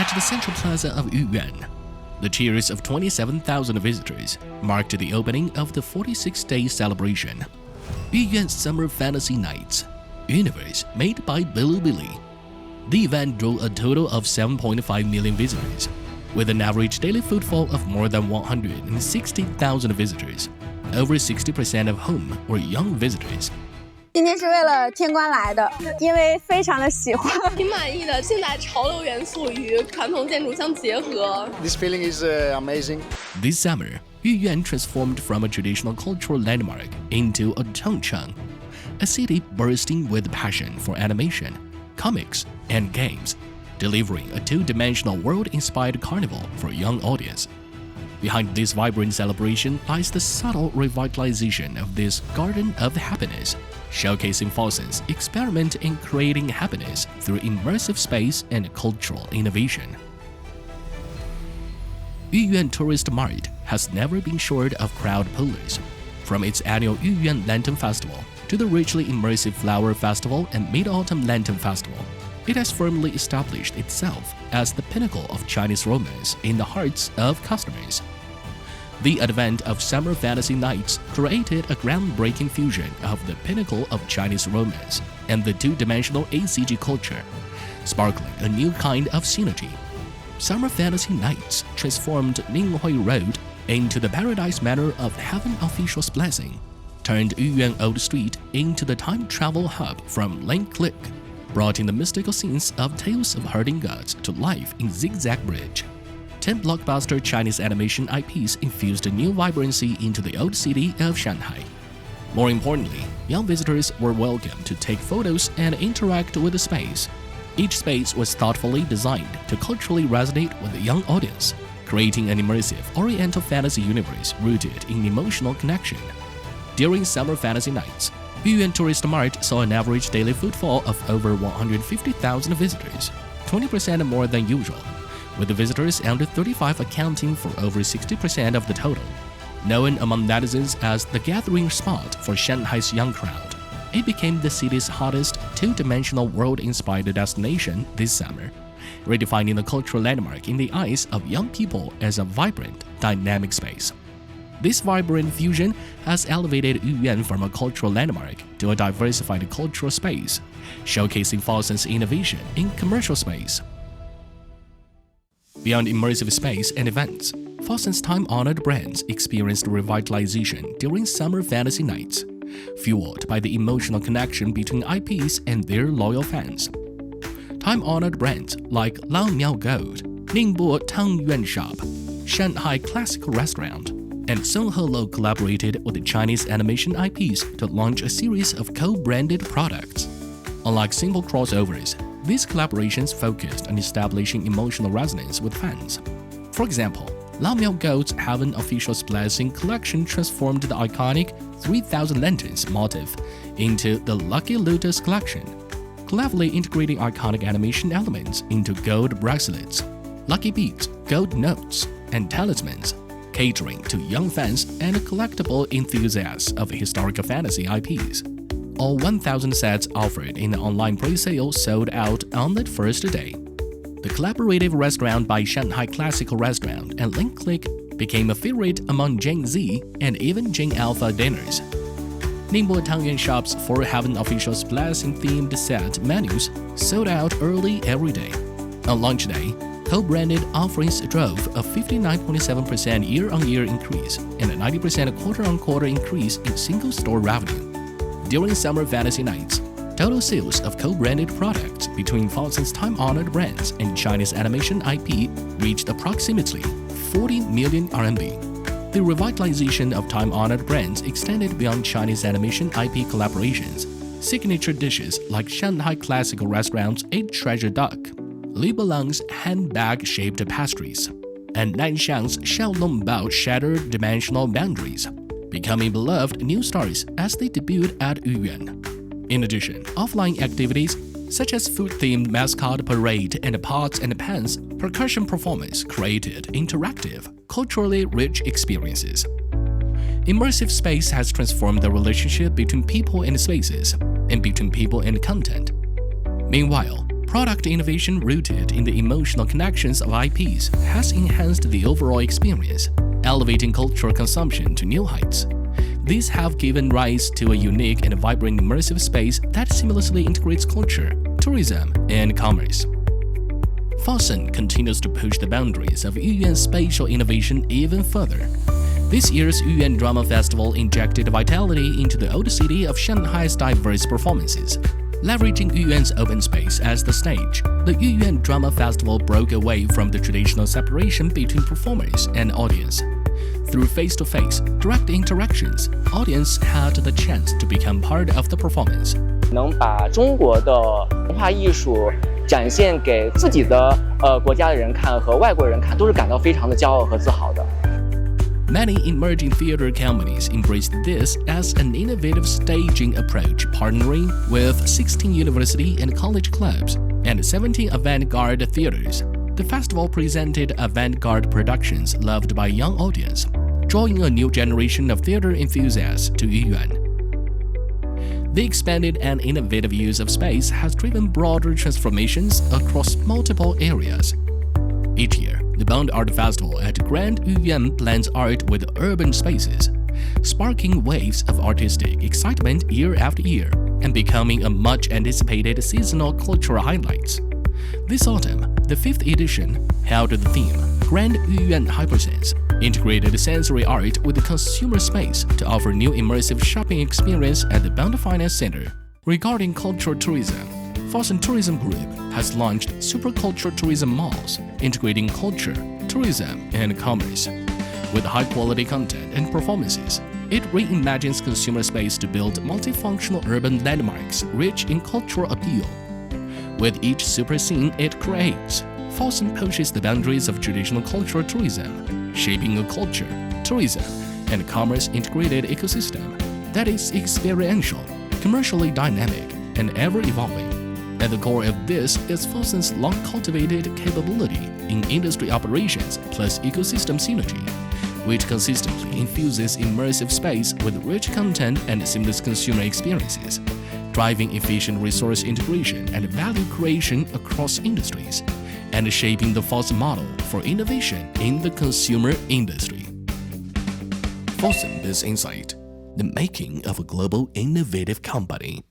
at the central plaza of Yuyuan. The cheers of 27,000 visitors marked the opening of the 46-day celebration. Yuyuan Summer Fantasy Nights, Yu-niverse MADEBYBILIBILI. The event drew a total of 7.5 million visitors, with an average daily footfall of more than 160,000 visitors, over 60% of whom were young visitors. 今天是为了天官来的，因为非常的喜欢，挺满意的。现在潮流元素与传统建筑相结合。This feeling is amazing. This summer, Yuyuan transformed from a traditional cultural landmark into a Tongcheng, a city bursting with passion for animation, comics, and games, delivering a two-dimensional world-inspired carnival for a young audience. Behind this vibrant celebration lies the subtle revitalization of this garden of happiness, showcasing Fosun's experiment in creating happiness through immersive space and cultural innovation. Yuyuan Tourist Mart has never been short of crowd pullers. From its annual Yuyuan Lantern Festival to the richly immersive Flower Festival and Mid-Autumn Lantern Festival, it has firmly established itself as the pinnacle of Chinese romance in the hearts of customers. The advent of Summer Fantasy Nights created a groundbreaking fusion of the pinnacle of Chinese romance and the two-dimensional ACG culture, sparkling a new kind of synergy. Summer Fantasy Nights transformed Ninghui Road into the Paradise Manor of Heaven Official's Blessing, turned Yuyuan Old Street into the time travel hub from Link Click, brought in the mystical scenes of Tales of Herding Gods to life in Zigzag Bridge. 10 blockbuster Chinese animation IPs infused a new vibrancy into the old city of Shanghai. More importantly, young visitors were welcome to take photos and interact with the space. Each space was thoughtfully designed to culturally resonate with the young audience, creating an immersive Oriental fantasy universe rooted in emotional connection. During Summer Fantasy Nights, Yuyuan Tourist Mart saw an average daily footfall of over 150,000 visitors, 20% more than usual, with the visitors under 35 accounting for over 60% of the total. Known among netizens as the gathering spot for Shanghai's young crowd, it became the city's hottest two-dimensional world-inspired destination this summer, redefining the cultural landmark in the eyes of young people as a vibrant, dynamic space. This vibrant fusion has elevated Yuyuan from a cultural landmark to a diversified cultural space, showcasing Fosun's innovation in commercial space. Beyond immersive space and events, Fosun's time-honored brands experienced revitalization during Summer Fantasy Nights, fueled by the emotional connection between IPs and their loyal fans. Time-honored brands like Lao Miao Gold, Ningbo Tangyuan Shop, Shanghai Classical Restaurant, and Song Hello collaborated with the Chinese animation IPs to launch a series of co-branded products. Unlike simple crossovers, these collaborations focused on establishing emotional resonance with fans. For example, Lao Miao Gold's Heaven Official's Blessing collection transformed the iconic 3,000 Lanterns motif into the Lucky Lotus collection, cleverly integrating iconic animation elements into gold bracelets, lucky beads, gold notes, and talismans, catering to young fans and collectible enthusiasts of historical fantasy IPs. All 1,000 sets offered in the online pre-sale sold out on the first day. The collaborative restaurant by Shanghai Classical Restaurant and Link Click became a favorite among Gen Z and even Gen Alpha dinners. Ningbo Tangyuan Shop's 4 Heaven Official's Blessing-themed set menus sold out early every day. On launch day, co-branded offerings drove a 59.7% year-on-year increase and a 90% quarter-on-quarter increase in single-store revenue. During Summer Fantasy Nights, total sales of co-branded products between Fosun's time-honored brands and Chinese animation IP reached approximately 40 million RMB. The revitalization of time-honored brands extended beyond Chinese animation IP collaborations. Signature dishes like Shanghai Classical Restaurant's 8 Treasure Duck, Li Belang's handbag-shaped pastries, and Nanxiang's Xiaolongbao shattered dimensional boundaries, becoming beloved new stars as they debuted at Yuyuan. In addition, offline activities such as food-themed mascot parade and pots and pans percussion performance created interactive, culturally rich experiences. Immersive space has transformed the relationship between people and spaces, and between people and content. Meanwhile, Product innovation rooted in the emotional connections of IPs has enhanced the overall experience, elevating cultural consumption to new heights. These have given rise to a unique and vibrant immersive space that seamlessly integrates culture, tourism, and commerce. Fosun continues to push the boundaries of Yuyuan spatial innovation even further. This year's Yuyuan Drama Festival injected vitality into the old city of Shanghai's diverse performances. Leveraging Yuyuan's open space as the stage, the Yuyuan Drama Festival broke away from the traditional separation between performers and audience. Through face-to-face, direct interactions, audience had the chance to become part of the performance. 能把中国的文化艺术展现给自己的国家的人看和外国人看，都是感到非常的骄傲和自豪的。 Many emerging theater companies embraced this as an innovative staging approach, partnering with 16 university and college clubs and 17 avant-garde theaters. The festival presented avant-garde productions loved by a young audience, drawing a new generation of theater enthusiasts to Yuyuan. The expanded and innovative use of space has driven broader transformations across multiple areas. Each year, the Bond Art Festival at Grand Yuyuan blends art with urban spaces, sparking waves of artistic excitement year after year and becoming a much-anticipated seasonal cultural highlight. This autumn, the 5th edition held the theme Grand Yuyuan Hypersense, integrated sensory art with the consumer space to offer new immersive shopping experience at the Bond Finance Center. Regarding cultural tourism, Fosun Tourism Group has launched supercultural tourism malls, integrating culture, tourism, and commerce. With high-quality content and performances, it reimagines consumer space to build multifunctional urban landmarks rich in cultural appeal. With each super scene it creates, Fosun pushes the boundaries of traditional cultural tourism, shaping a culture, tourism, and commerce-integrated ecosystem that is experiential, commercially dynamic, and ever-evolving. At the core of this is Fosun's long-cultivated capability in industry operations plus ecosystem synergy, which consistently infuses immersive space with rich content and seamless consumer experiences, driving efficient resource integration and value creation across industries, and shaping the Fosun model for innovation in the consumer industry. Fosun Biz-Insights, the making of a global innovative company.